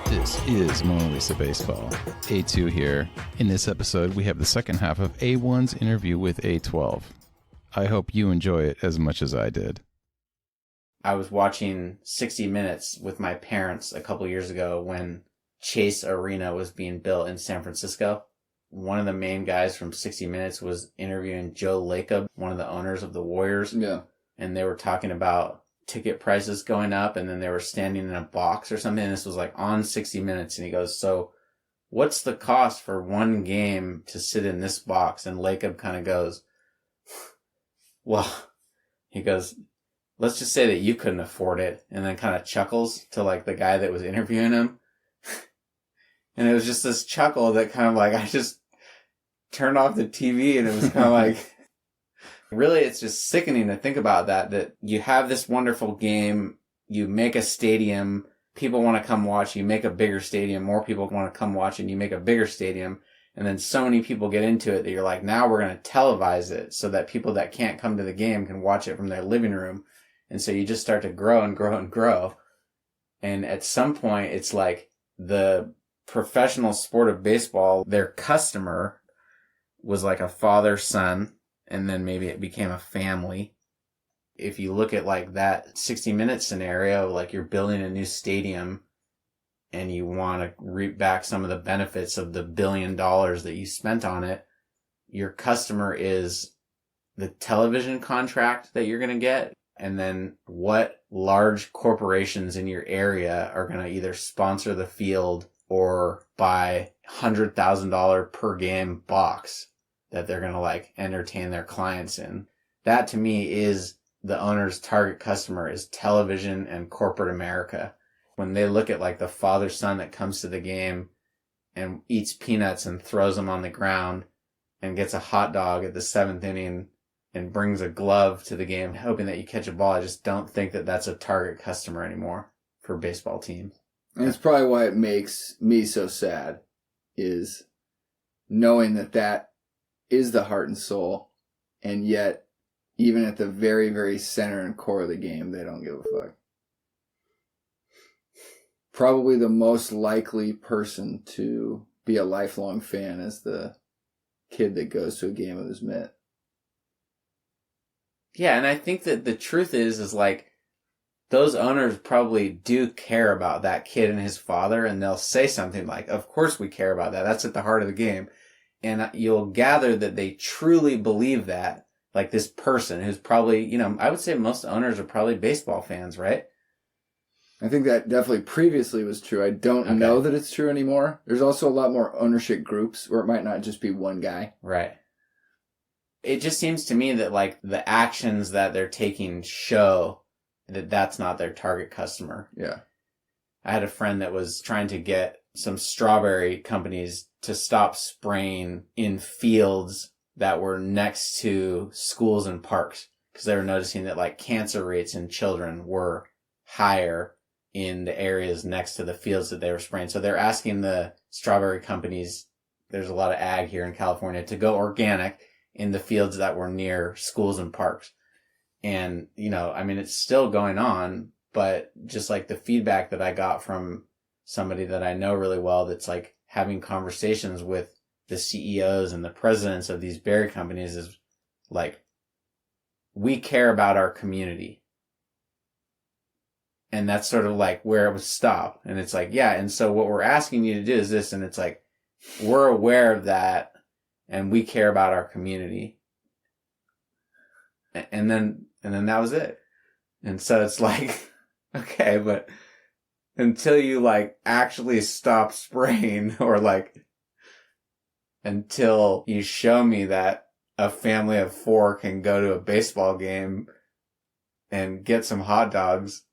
This is Mona Lisa Baseball. A2 here. In this episode, we have the second half of A1's interview with A12. I hope you enjoy it as much as I did. I was watching 60 Minutes with my parents a couple years ago when Chase Arena was being built in San Francisco. One of the main guys from 60 Minutes was interviewing Joe Lacob, one of the owners of the Warriors. Yeah. And they were talking about ticket prices going up, and then they were standing in a box or something. And this was like on 60 Minutes. And he goes, so what's the cost for one game to sit in this box? And Lacob kind of goes, well, he goes, let's just say that you couldn't afford it. And then kind of chuckles to like the guy that was interviewing him. And it was just this chuckle that kind of like, I just turned off the TV and it was kind of like, really, it's just sickening to think about that you have this wonderful game, you make a stadium, people want to come watch, you make a bigger stadium, more people want to come watch, and you make a bigger stadium. And then so many people get into it that you're like, now we're going to televise it so that people that can't come to the game can watch it from their living room. And so you just start to grow and grow and grow. And at some point, it's like the professional sport of baseball, their customer was like a father-son, and then maybe it became a family. If you look at like that 60 Minute scenario, like you're building a new stadium and you want to reap back some of the benefits of the $1 billion that you spent on it, your customer is the television contract that you're going to get, and then what large corporations in your area are going to either sponsor the field or buy $100,000 per game box that they're going to like entertain their clients in. That to me is the owner's target customer, is television and corporate America. When they look at like the father-son that comes to the game and eats peanuts and throws them on the ground and gets a hot dog at the 7th inning and brings a glove to the game hoping that you catch a ball, I just don't think that that's a target customer anymore for baseball teams. And it's probably why it makes me so sad, is knowing that that is the heart and soul, and yet even at the very, very center and core of the game, they don't give a fuck. Probably the most likely person to be a lifelong fan is the kid that goes to a game with his mitt. Yeah, and I think that the truth is like, those owners probably do care about that kid and his father, and they'll say something like, of course we care about that. That's at the heart of the game. And you'll gather that they truly believe that, like this person who's probably, I would say most owners are probably baseball fans, right? I think that definitely previously was true. I don't know that it's true anymore. There's also a lot more ownership groups where it might not just be one guy. Right. It just seems to me that like the actions that they're taking show that that's not their target customer. Yeah. I had a friend that was trying to get some strawberry companies to stop spraying in fields that were next to schools and parks, because they were noticing that like cancer rates in children were higher in the areas next to the fields that they were spraying. So they're asking the strawberry companies, there's a lot of ag here in California, to go organic in the fields that were near schools and parks. And, it's still going on, but just like the feedback that I got from somebody that I know really well that's like having conversations with the CEOs and the presidents of these berry companies is like, we care about our community. And that's sort of like where it would stop. And it's like, yeah, and so what we're asking you to do is this, and it's like, we're aware of that and we care about our community. And then that was it. And so it's like, okay, but until you like actually stop spraying, or like until you show me that a family of 4 can go to a baseball game and get some hot dogs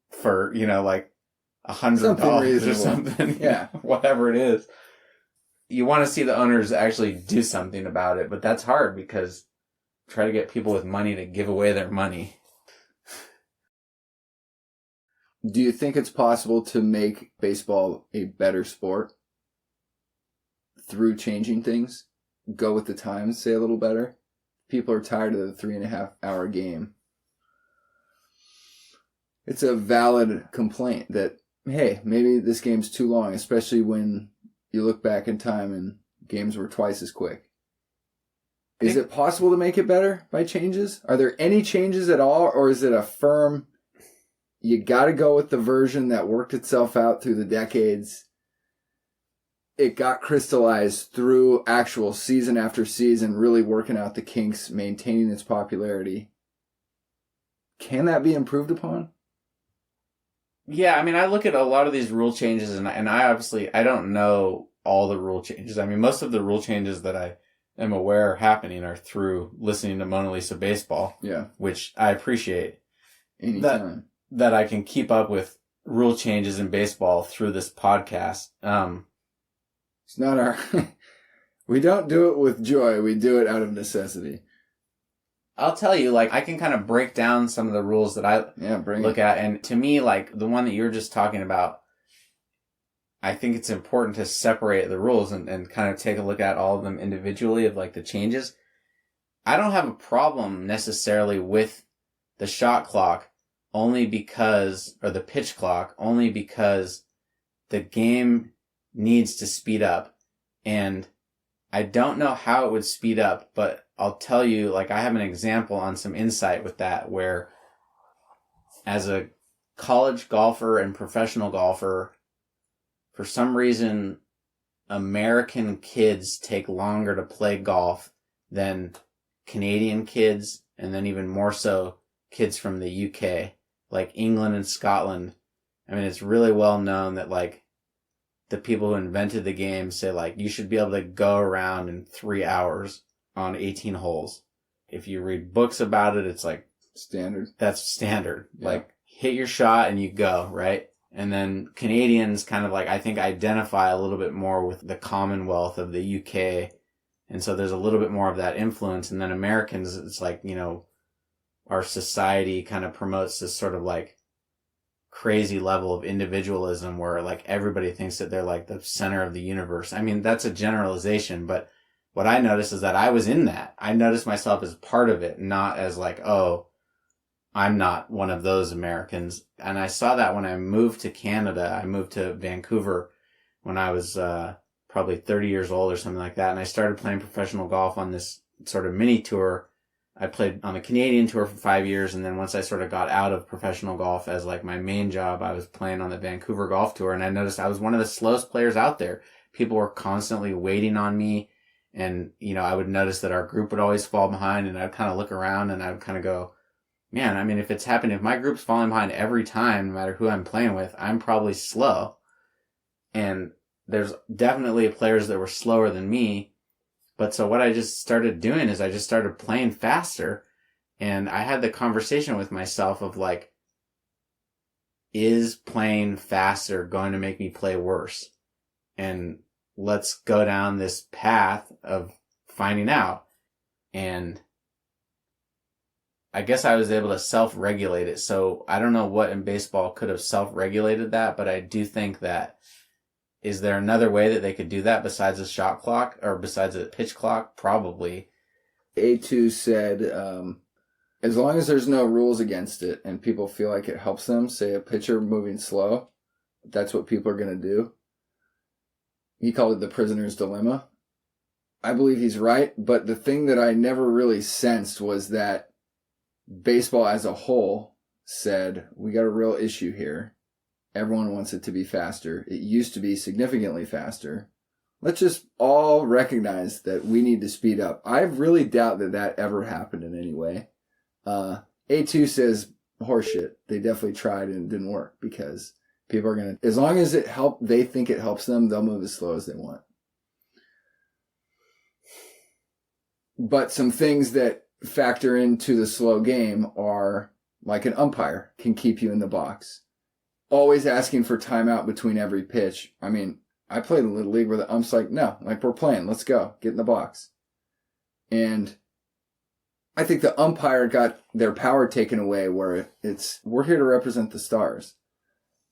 for, like $100 or something, yeah, whatever it is. You want to see the owners actually do something about it, but that's hard because try to get people with money to give away their money. Do you think it's possible to make baseball a better sport through changing things? Go with the times, say a little better? People are tired of the 3.5 hour game. it's a valid complaint that, hey, maybe this game's too long, especially when you look back in time and games were twice as quick. Is it possible to make it better by changes? Are there any changes at all, or is it a firm, you got to go with the version that worked itself out through the decades? It got crystallized through actual season after season, really working out the kinks, maintaining its popularity. Can that be improved upon? Yeah, I mean, I look at a lot of these rule changes, and I obviously, I don't know all the rule changes. I mean, most of the rule changes that I am aware are happening are through listening to Mona Lisa Baseball. Yeah. Which I appreciate. Anytime. That I can keep up with rule changes in baseball through this podcast. It's not our... We don't do it with joy. We do it out of necessity. I'll tell you, like, I can kind of break down some of the rules that I look at. And to me, like, the one that you were just talking about, I think it's important to separate the rules and kind of take a look at all of them individually of, like, the changes. I don't have a problem necessarily with the shot clock only because, or the pitch clock, only because the game needs to speed up. And I don't know how it would speed up, but I'll tell you, like, I have an example on some insight with that where as a college golfer and professional golfer, for some reason, American kids take longer to play golf than Canadian kids, and then even more so kids from the UK, like England and Scotland. I mean, it's really well known that, like, the people who invented the game say, like, you should be able to go around in 3 hours on 18 holes. If you read books about it, it's like... Standard. That's standard. Yeah. Like, hit your shot and you go, right? And then Canadians kind of, like, I think identify a little bit more with the Commonwealth of the UK. And so there's a little bit more of that influence. And then Americans, it's like, you know, our society kind of promotes this sort of, like, crazy level of individualism where, like, everybody thinks that they're, like, the center of the universe. I mean, that's a generalization, but what I noticed is that I was in that. I noticed myself as part of it, not as like, oh, I'm not one of those Americans. And I saw that when I moved to Canada. I moved to Vancouver when I was probably 30 years old or something like that. And I started playing professional golf on this sort of mini tour. I played on the Canadian tour for 5 years. And then once I sort of got out of professional golf as like my main job, I was playing on the Vancouver golf tour. And I noticed I was one of the slowest players out there. People were constantly waiting on me. And, you know, I would notice that our group would always fall behind, and I'd kind of look around and I would kind of go, man, I mean, if it's happening, if my group's falling behind every time, no matter who I'm playing with, I'm probably slow. And there's definitely players that were slower than me. But so what I just started doing is I just started playing faster. And I had the conversation with myself of like, is playing faster going to make me play worse? And let's go down this path of finding out. And I guess I was able to self-regulate it. So I don't know what in baseball could have self-regulated that, but I do think that, is there another way that they could do that besides a shot clock or besides a pitch clock? Probably. A2 said, as long as there's no rules against it and people feel like it helps them, say a pitcher moving slow, that's what people are going to do. He called it the prisoner's dilemma. I believe he's right, but the thing that I never really sensed was that baseball as a whole said, we got a real issue here. Everyone wants it to be faster. It used to be significantly faster. Let's just all recognize that we need to speed up. I really doubt that that ever happened in any way. A2 says, horseshit. They definitely tried and it didn't work because people are going to, as long as they think it helps them, they'll move as slow as they want. But some things that factor into the slow game are like an umpire can keep you in the box. Always asking for timeout between every pitch. I mean, I played in a little league where the ump's like, no, like we're playing, let's go, get in the box. And I think the umpire got their power taken away where we're here to represent the stars.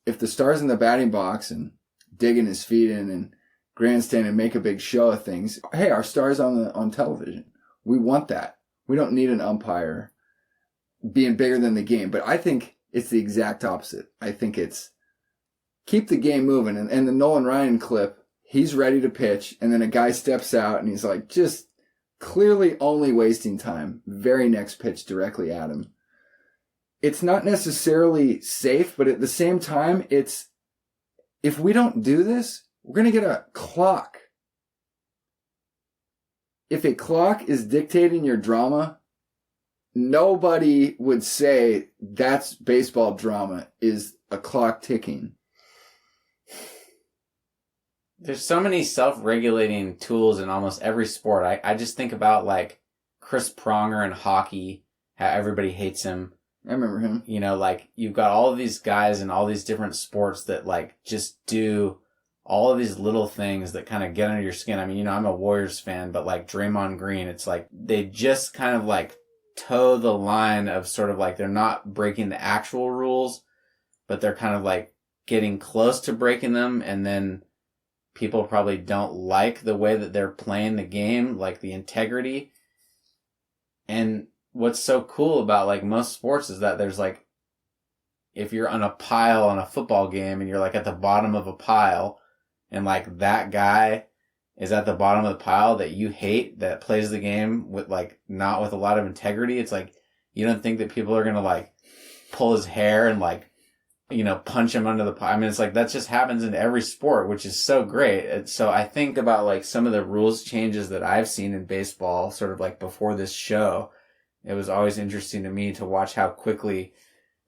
If the star's in the batting box and digging his feet in and grandstand and make a big show of things, hey, our star's on television. We want that. We don't need an umpire being bigger than the game. But I think It's the exact opposite. I think it's keep the game moving. And the Nolan Ryan clip, he's ready to pitch, and then a guy steps out, and he's like, just clearly only wasting time. Very next pitch directly at him. It's not necessarily safe, but at the same time, it's, if we don't do this, we're going to get a clock. If a clock is dictating your drama, nobody would say that's baseball drama, is a clock ticking. There's so many self-regulating tools in almost every sport. I just think about like Chris Pronger in hockey, how everybody hates him. I remember him. You know, like you've got all of these guys in all these different sports that like just do all of these little things that kind of get under your skin. I mean, you know, I'm a Warriors fan, but like Draymond Green, it's like they just kind of like toe the line of sort of like they're not breaking the actual rules, but they're kind of like getting close to breaking them, and then people probably don't like the way that they're playing the game, like the integrity. And what's so cool about like most sports is that there's like, if you're on a pile on a football game and you're like at the bottom of a pile and like that guy is at the bottom of the pile that you hate, that plays the game with like not with a lot of integrity, it's like you don't think that people are going to like pull his hair and like, you know, punch him under the pile. I mean, it's like that just happens in every sport, which is so great. And so I think about like some of the rules changes that I've seen in baseball sort of like before this show. It was always interesting to me to watch how quickly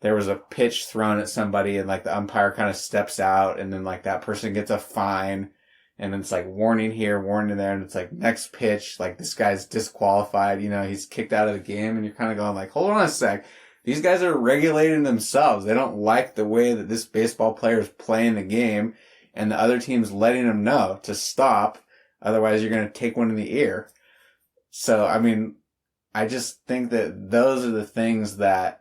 there was a pitch thrown at somebody and like the umpire kind of steps out and then like that person gets a fine and then it's like warning here, warning there. And it's like next pitch, like this guy's disqualified, you know, he's kicked out of the game, and you're kind of going like, hold on a sec. These guys are regulating themselves. They don't like the way that this baseball player is playing the game, and the other team's letting them know to stop. Otherwise, you're going to take one in the ear. So, I mean, I just think that those are the things that,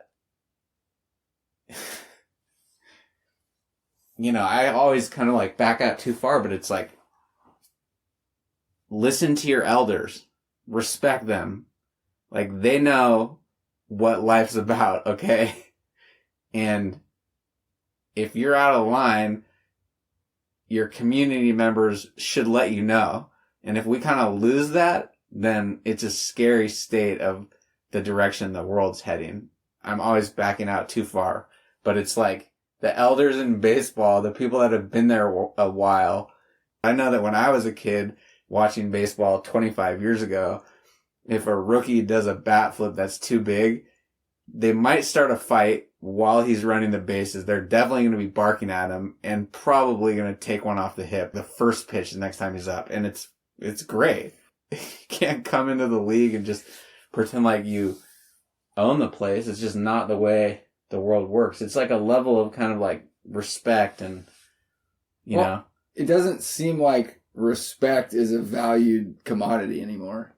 you know, I always kind of like back out too far, but it's like, listen to your elders, respect them. Like, they know what life's about, okay? And if you're out of line, your community members should let you know. And if we kind of lose that, then it's a scary state of the direction the world's heading. I'm always backing out too far. But it's like the elders in baseball, the people that have been there a while. I know that when I was a kid watching baseball 25 years ago, if a rookie does a bat flip that's too big, they might start a fight while he's running the bases. They're definitely going to be barking at him and probably going to take one off the hip the first pitch the next time he's up. And it's great. You can't come into the league and just pretend like you own the place. It's just not the way the world works. It's like a level of kind of like respect and, you know. It doesn't seem like respect is a valued commodity anymore,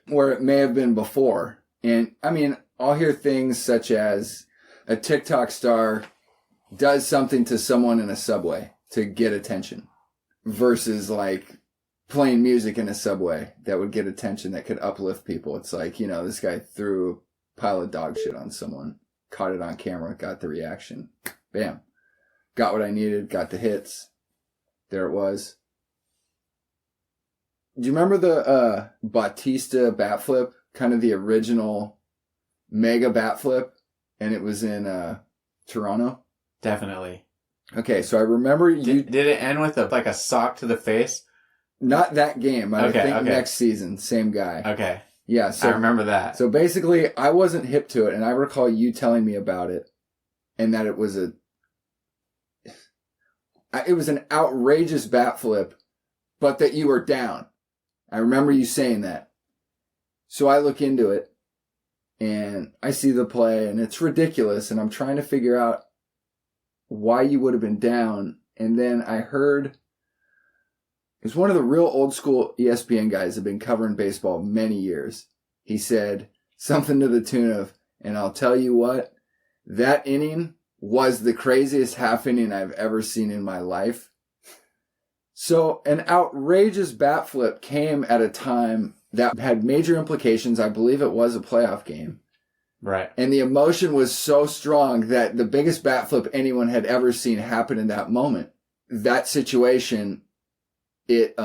where it may have been before. And I mean, I'll hear things such as a TikTok star does something to someone in a subway to get attention versus like playing music in a subway that would get attention, that could uplift people. It's like, you know, this guy threw a pile of dog shit on someone, caught it on camera, got the reaction. Bam. Got what I needed, got the hits. There it was. Do you remember the Bautista bat flip? Kind of the original mega bat flip, and it was in Toronto? Definitely. Okay, so I remember you... Did it end with a sock to the face? Not that game. I think next season. Same guy. Okay. Yeah, so... I remember that. So basically, I wasn't hip to it, and I recall you telling me about it, and that it was an outrageous bat flip, but that you were down. I remember you saying that. So I look into it, and I see the play, and it's ridiculous, and I'm trying to figure out why you would have been down. And then I heard, it was one of the real old school ESPN guys that have been covering baseball many years. He said something to the tune of, and I'll tell you what, that inning was the craziest half inning I've ever seen in my life. So an outrageous bat flip came at a time that had major implications. I believe it was a playoff game. Right. And the emotion was so strong that the biggest bat flip anyone had ever seen happen in that moment. That situation, it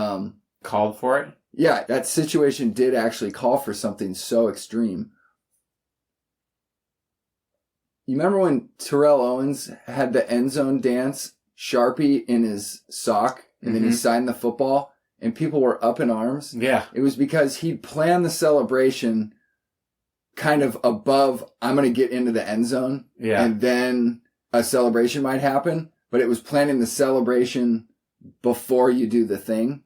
called for it? Yeah, that situation did actually call for something so extreme. You remember when Terrell Owens had the end zone dance, Sharpie in his sock, and then he signed the football, and people were up in arms? Yeah. It was because he'd planned the celebration kind of above, I'm going to get into the end zone, and then a celebration might happen, but it was planning the celebration before you do the thing.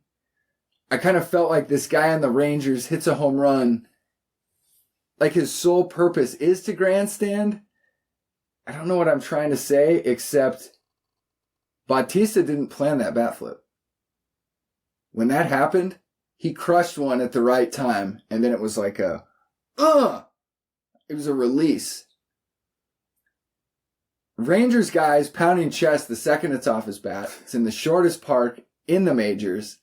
I kind of felt like this guy on the Rangers hits a home run, like his sole purpose is to grandstand. I don't know what I'm trying to say, except Bautista didn't plan that bat flip. When that happened, he crushed one at the right time, and then it was like it was a release. Rangers guys pounding chest the second it's off his bat. It's in the shortest park in the majors.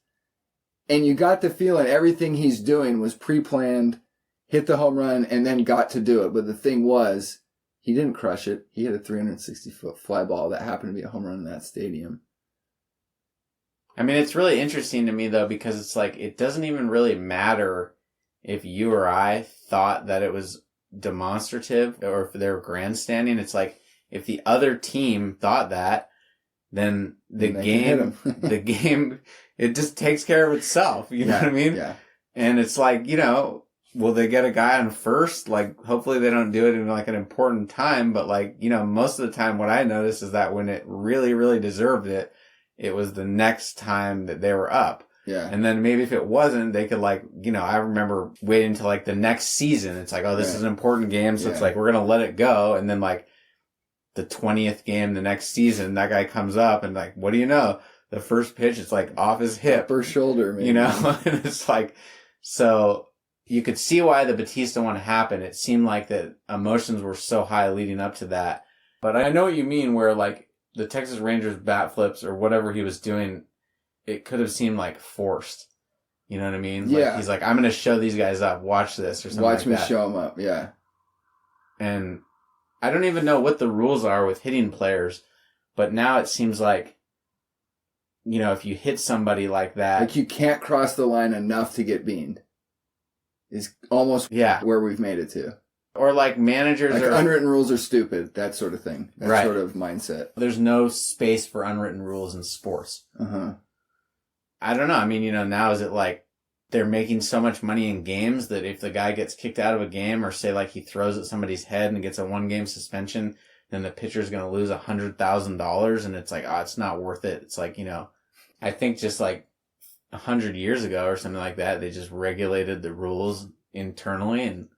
And you got the feeling everything he's doing was pre-planned, hit the home run, and then got to do it. But the thing was, he didn't crush it. He hit a 360-foot fly ball that happened to be a home run in that stadium. I mean, it's really interesting to me, though, because it's like, it doesn't even really matter if you or I thought that it was demonstrative or if they were grandstanding. It's like, if the other team thought that, then the game, it just takes care of itself. You know what I mean? Yeah. And it's like, will they get a guy on first? Like, hopefully they don't do it in like an important time. But like, most of the time what I noticed is that when it really, really deserved it, it was the next time that they were up. Yeah. And then maybe if it wasn't, they could like, I remember waiting until like the next season. It's like, oh, this is an important game. So it's like, we're going to let it go. And then like the 20th game, the next season, that guy comes up and like, what do you know? The first pitch, it's like off his hip or shoulder, maybe. And it's like, so you could see why the Bautista one happened. It seemed like the emotions were so high leading up to that. But I know what you mean where like the Texas Rangers bat flips or whatever he was doing, it could have seemed like forced. You know what I mean? Yeah. Like, he's like, I'm going to show these guys up. Watch this or something like that. Watch me show them up. Yeah. And I don't even know what the rules are with hitting players, but now it seems like, if you hit somebody like that. Like you can't cross the line enough to get beaned. Is almost where we've made it to. Or like managers like unwritten rules are stupid, that sort of thing. That sort of mindset. There's no space for unwritten rules in sports. I don't know. I mean, now is it like they're making so much money in games that if the guy gets kicked out of a game or say like he throws at somebody's head and gets a 1-game suspension, then the pitcher's going to lose $100,000 and it's like, it's not worth it. It's like, I think just like 100 years ago or something like that, they just regulated the rules internally, and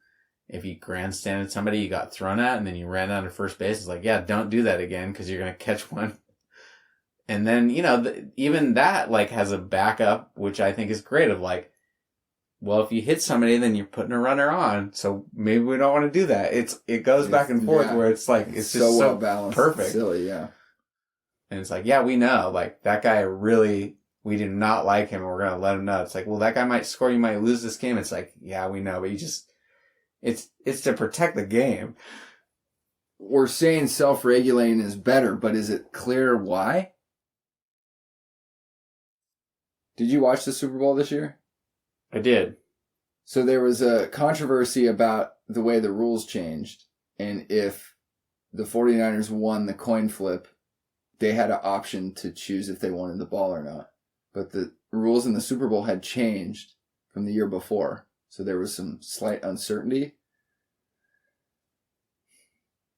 if you grandstanded somebody, you got thrown at, and then you ran out of first base. It's like, don't do that again because you're going to catch one. And then, even that like has a backup, which I think is great of like, well, if you hit somebody, then you're putting a runner on. So maybe we don't want to do that. It goes back and forth where it's like, it's just so well balanced, perfect. Silly, yeah. And it's like, we know, like that guy really, we do not like him and we're going to let him know. It's like, well, that guy might score. You might lose this game. It's like, yeah, we know, but you just, it's to protect the game. We're saying self-regulating is better, but is it clear why? Did you watch the Super Bowl this year? I did. So there was a controversy about the way the rules changed. And if the 49ers won the coin flip, they had an option to choose if they wanted the ball or not. But the rules in the Super Bowl had changed from the year before. So there was some slight uncertainty.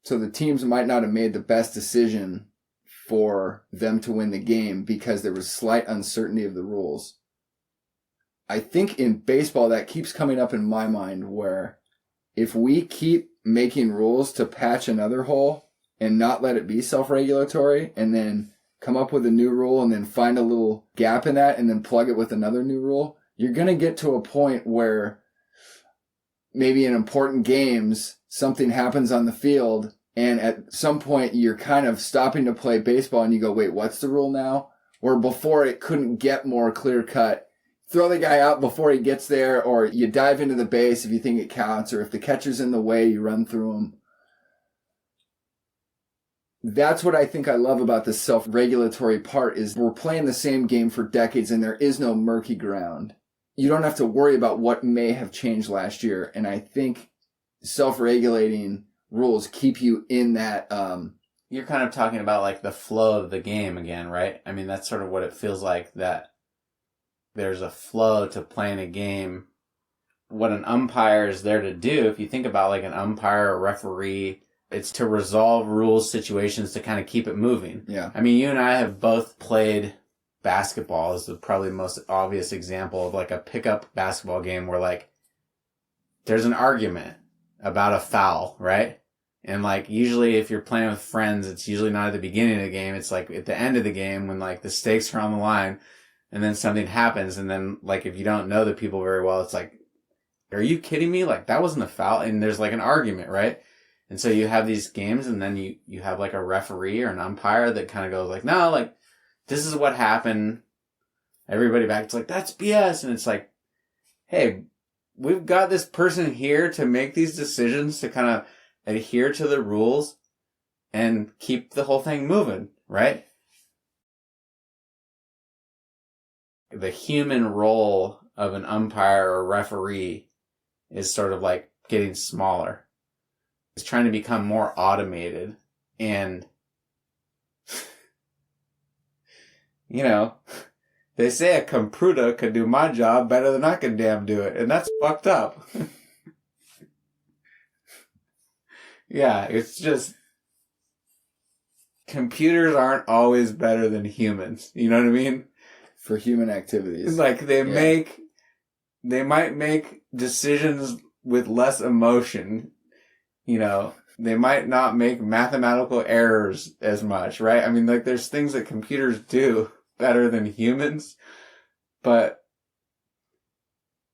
So the teams might not have made the best decision for them to win the game because there was slight uncertainty of the rules. I think in baseball that keeps coming up in my mind where if we keep making rules to patch another hole and not let it be self-regulatory and then come up with a new rule and then find a little gap in that and then plug it with another new rule, you're going to get to a point where maybe in important games something happens on the field and at some point you're kind of stopping to play baseball and you go, wait, what's the rule now? Or before it couldn't get more clear cut. throw the guy out before he gets there, or you dive into the base if you think it counts, or if the catcher's in the way, you run through him. That's what I think I love about the self-regulatory part is we're playing the same game for decades and there is no murky ground. You don't have to worry about what may have changed last year. And I think self-regulating rules keep you in that. You're kind of talking about like the flow of the game again, right? I mean, that's sort of what it feels like, that there's a flow to playing a game. What an umpire is there to do, if you think about like an umpire, a referee, it's to resolve rules, situations, to kind of keep it moving. Yeah. I mean, you and I have both played basketball, is probably the most obvious example of like a pickup basketball game where like there's an argument about a foul, right? And like usually if you're playing with friends, it's usually not at the beginning of the game. It's like at the end of the game when like the stakes are on the line and then something happens. And then like if you don't know the people very well, it's like, are you kidding me? Like that wasn't a foul. And there's like an argument, right? And so you have these games and then you have like a referee or an umpire that kind of goes like, no, like this is what happened. Everybody back, it's like, that's BS. And it's like, hey, we've got this person here to make these decisions, to kind of adhere to the rules and keep the whole thing moving, right? The human role of an umpire or referee is sort of like getting smaller. It's trying to become more automated. And, you know, they say a computer could do my job better than I can damn do it. And that's fucked up. Yeah, it's just, computers aren't always better than humans. You know what I mean? For human activities. It's like they might make decisions with less emotion. You know, they might not make mathematical errors as much, right? I mean, like there's things that computers do better than humans, but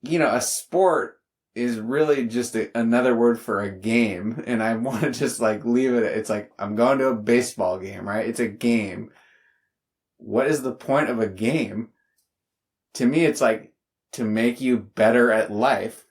you know, a sport is really just another word for a game. And I want to just like leave it. It's like, I'm going to a baseball game, right? It's a game. What is the point of a game? To me, it's like to make you better at life.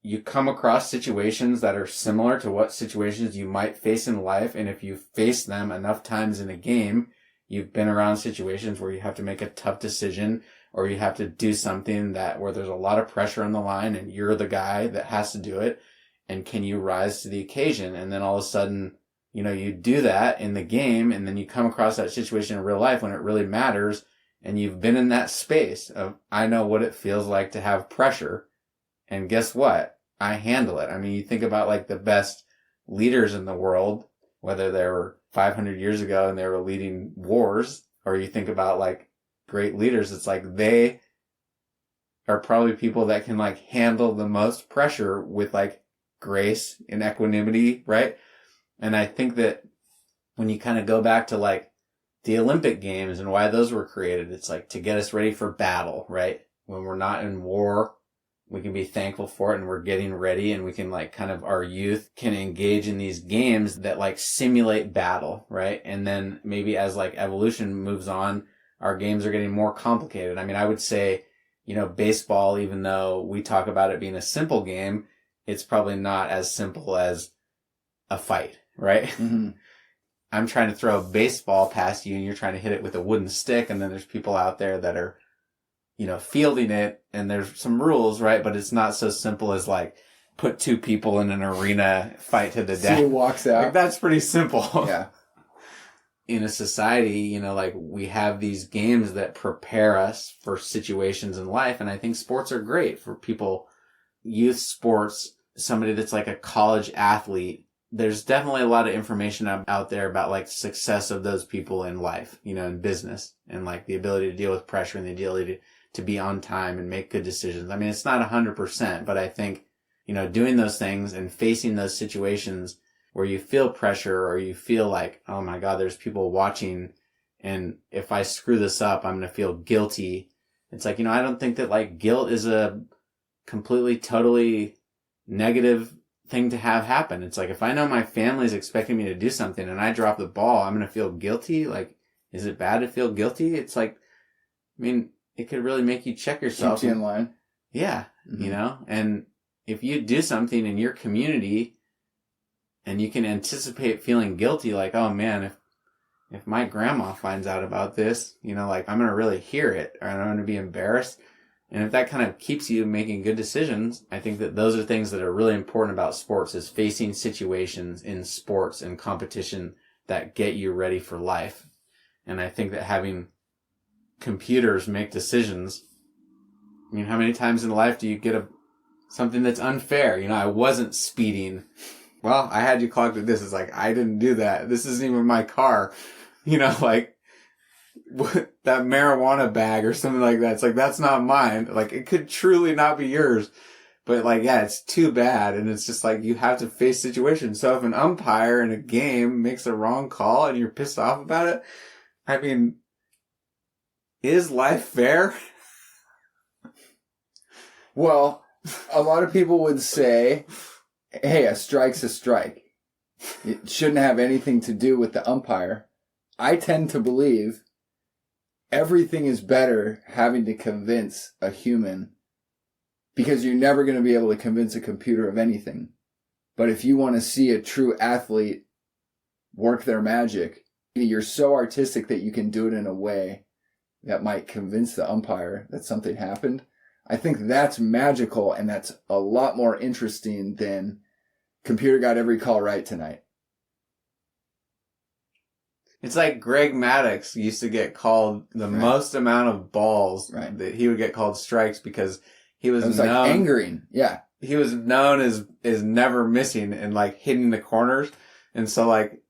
You come across situations that are similar to what situations you might face in life. And if you face them enough times in a game, you've been around situations where you have to make a tough decision or you have to do something where there's a lot of pressure on the line and you're the guy that has to do it. And can you rise to the occasion? And then all of a sudden, you know, you do that in the game and then you come across that situation in real life when it really matters. And you've been in that space of, I know what it feels like to have pressure. And guess what? I handle it. I mean, you think about like the best leaders in the world, whether they were 500 years ago and they were leading wars, or you think about like great leaders, it's like they are probably people that can like handle the most pressure with like grace and equanimity, right? And I think that when you kind of go back to like the Olympic Games and why those were created, it's like to get us ready for battle, right? When we're not in war, we can be thankful for it and we're getting ready and we can like kind of, our youth can engage in these games that like simulate battle, right? And then maybe as like evolution moves on, our games are getting more complicated. I mean, I would say, you know, baseball, even though we talk about it being a simple game, it's probably not as simple as a fight, right? Mm-hmm. I'm trying to throw a baseball past you and you're trying to hit it with a wooden stick. And then there's people out there that are, you know, fielding it, and there's some rules, right? But it's not so simple as like put two people in an arena, fight to the death. See who walks out. Like, that's pretty simple. Yeah. In a society, you know, like we have these games that prepare us for situations in life. And I think sports are great for people, youth sports, somebody that's like a college athlete. There's definitely a lot of information out there about like success of those people in life, you know, in business, and like the ability to deal with pressure and the ability to be on time and make good decisions. I mean, it's not 100%, but I think, you know, doing those things and facing those situations where you feel pressure or you feel like, oh my God, there's people watching, and if I screw this up, I'm going to feel guilty. It's like, you know, I don't think that like guilt is a completely, totally negative thing to have happen. It's like, if I know my family's expecting me to do something and I drop the ball, I'm going to feel guilty. Like, is it bad to feel guilty? It's like, I mean, it could really make you check yourself. Keeps you in line. Yeah, you know, and if you do something in your community and you can anticipate feeling guilty, like, oh man, if my grandma finds out about this, you know, like, I'm going to really hear it, or I'm going to be embarrassed. And if that kind of keeps you making good decisions, I think that those are things that are really important about sports, is facing situations in sports and competition that get you ready for life. And I think that having computers make decisions, I mean, how many times in life do you get something that's unfair? You know, I wasn't speeding. Well, I had you clocked at this. It's like, I didn't do that. This isn't even my car. You know, like, that marijuana bag or something like that. It's like, that's not mine. Like, it could truly not be yours. But like, yeah, it's too bad. And it's just like, you have to face situations. So if an umpire in a game makes a wrong call and you're pissed off about it, I mean, is life fair? Well, a lot of people would say, hey, a strike's a strike. It shouldn't have anything to do with the umpire. I tend to believe everything is better having to convince a human, because you're never going to be able to convince a computer of anything. But if you want to see a true athlete work their magic, you're so artistic that you can do it in a way that might convince the umpire that something happened. I think that's magical, and that's a lot more interesting than computer got every call right tonight. It's like Greg Maddux used to get called the most amount of balls that he would get called strikes, because he was known, like angering. Yeah. He was known as never missing and like hitting the corners. And so like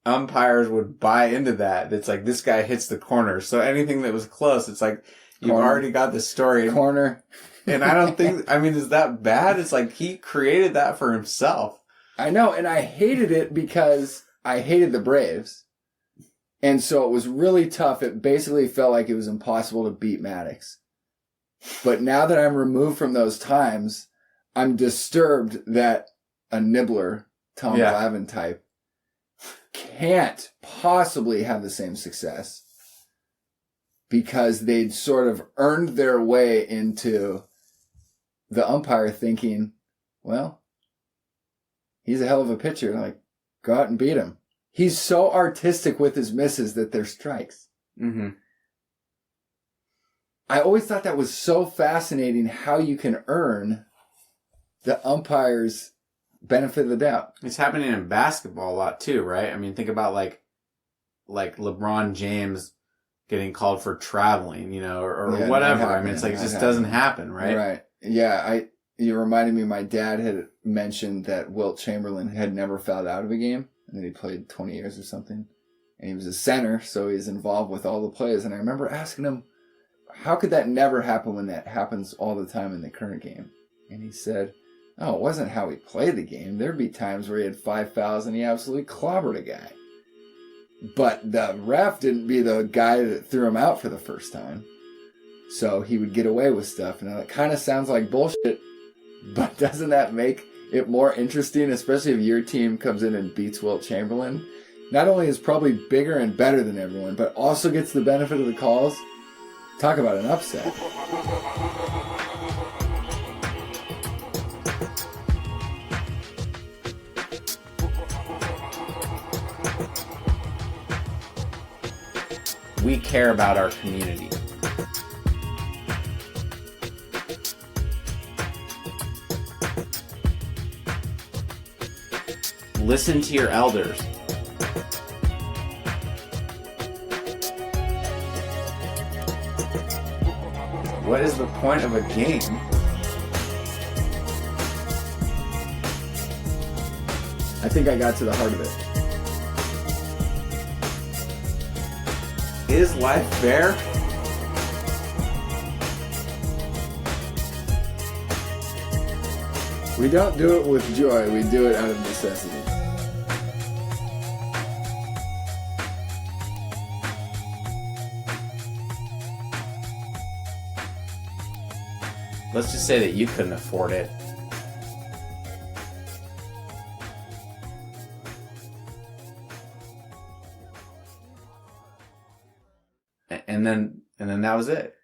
umpires would buy into that. It's like, this guy hits the corners. So anything that was close, it's like, you've already got the story. Corner. And I don't think, I mean, is that bad? It's like, he created that for himself. I know. And I hated it because I hated the Braves. And so it was really tough. It basically felt like it was impossible to beat Maddux. But now that I'm removed from those times, I'm disturbed that a nibbler, Tom Glavine type, can't possibly have the same success, because they'd sort of earned their way into the umpire thinking, well, he's a hell of a pitcher. Like, go out and beat him. He's so artistic with his misses that they're strikes. Mm-hmm. I always thought that was so fascinating, how you can earn the umpire's benefit of the doubt. It's happening in basketball a lot too, right? I mean, think about like LeBron James getting called for traveling, you know, or whatever. I mean, it's like, it just doesn't happen, right? Right. Yeah. You reminded me, my dad had mentioned that Wilt Chamberlain had never fouled out of a game, and that he played 20 years or something. And he was a center, so he's involved with all the plays. And I remember asking him, how could that never happen when that happens all the time in the current game? And he said, oh, it wasn't how he played the game. There'd be times where he had 5 fouls and he absolutely clobbered a guy. But the ref didn't be the guy that threw him out for the first time. So he would get away with stuff. And it kind of sounds like bullshit, but doesn't that make it more interesting, especially if your team comes in and beats Wilt Chamberlain? Not only is probably bigger and better than everyone, but also gets the benefit of the calls. Talk about an upset. We care about our community. Listen to your elders. What is the point of a game? I think I got to the heart of it. Is life fair? We don't do it with joy, we do it out of necessity. Let's just say that you couldn't afford it. And then that was it.